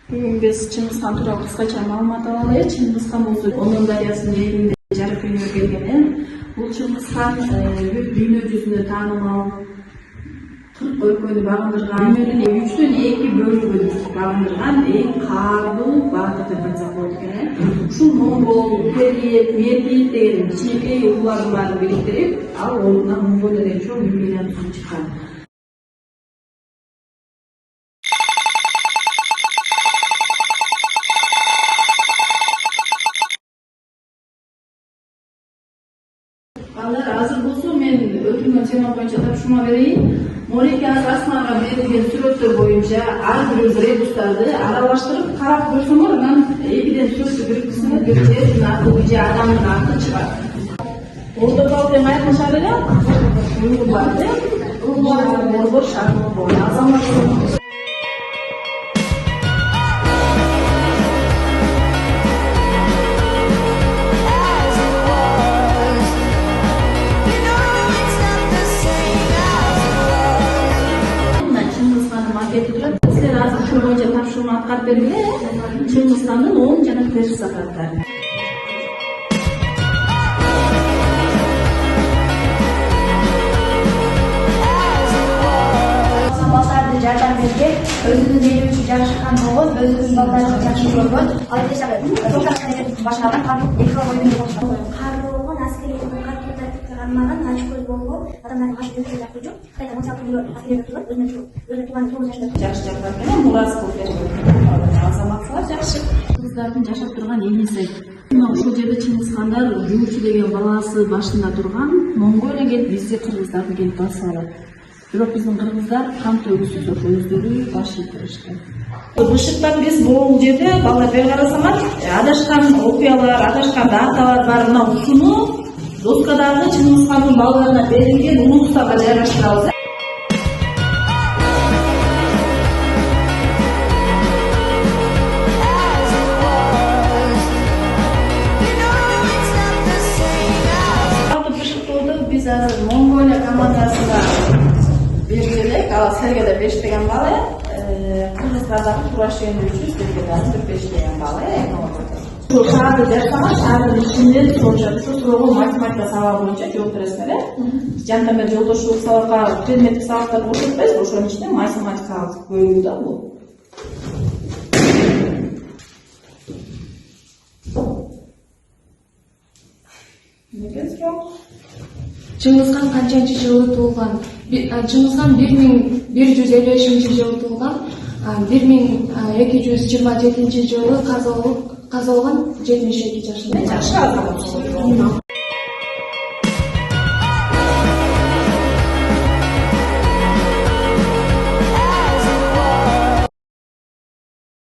Бүгүн биз Чыңгыз хан тууралуу кыскача маалымат алалы. Чыңгыз хан болсо Ондон дарыясынын ээлинде жарык дүйнөгө келген. Бул Чыңгыз хан дүйнө жүзүнө таанымал 40 өлкөнү багындырган, дүйнөнүн 3/2 бөлүгүн багындырган эң каардуу баатыр деп айтсак болот экен. Ушул Монгол, Периет, Меркит деген кичинекей улуулардын баарын бириктирип, ал ордуна Монголиядан чоң империяны түзүп чыккан. Азыр болсо мен өтүлгөн тема боюнча тапшырма берейин. Мореке Асманга берилген сүрөттөр боюнча ар бир ребустарды аралаштырып карап көрсөңөр, анан 2ден 4 бириксиңер бир жердин аты же адамдын аты чыгат. Ордо балкем айтылышат эле. Борбор шаарында азамат силер азыр ушул боюнча тапшырма аткарып бергиле. Чыңгыз хандын оң жана терс сапаттары. Балдарды жардам берген, өзүнүн ели үчүн жакшы хан болгон, өзүнүн балдарын жакшы көргөн, ал эсебе башкарган кандык эки ойун баштаган. Каардуу болгон, аскердин катуу тартипке кармаган, ачкөз болгон, адамдардын кашып жүрүшүн жакшы. Кытайда 16 миллион аскер турат, өзүнө туган 9 жашта Жакшы жактар менен мурас кылып берген. Азаматтар жакшы. Кыздардын жашап турган эниси. Ушул жерде Чыңгыз хандар Жуучу деген баласы башында турган. Монголия келип бизди кыргыздарды келип басып алат. Бирок биздин кыргыздар кан төгүсүз ошо өздөрү баш ийишти. Бышыктан биз бул жерде балдар бери карасаңар, адашкан окуялар, адашкан даталар бар. Мына ушуну доскадагы Чыңгыз хандын балдарына берилген улуктарга жайгаштырабыз. Биз азыр Монголия командасында бергилек, ал силерге да 5 деген балл, кыргыздардан курашен үчүн силерге да 4-5 деген балл. Ушул шаарды жашсаңар, шаардын ичинде суроого математика сабагы боюнча жооп бересиңер. Жанында мен жолдошулук сабакка, предметтик сабактарды окутпайбыз, ошонун ичинде математикалык бөлүгү да бул. Чыңгыз хан канчанчы жылы туулган? Чыңгыз хан 1155-жылы туулган, 1227 жылы казалган 72 жашында. Жакшы азамат.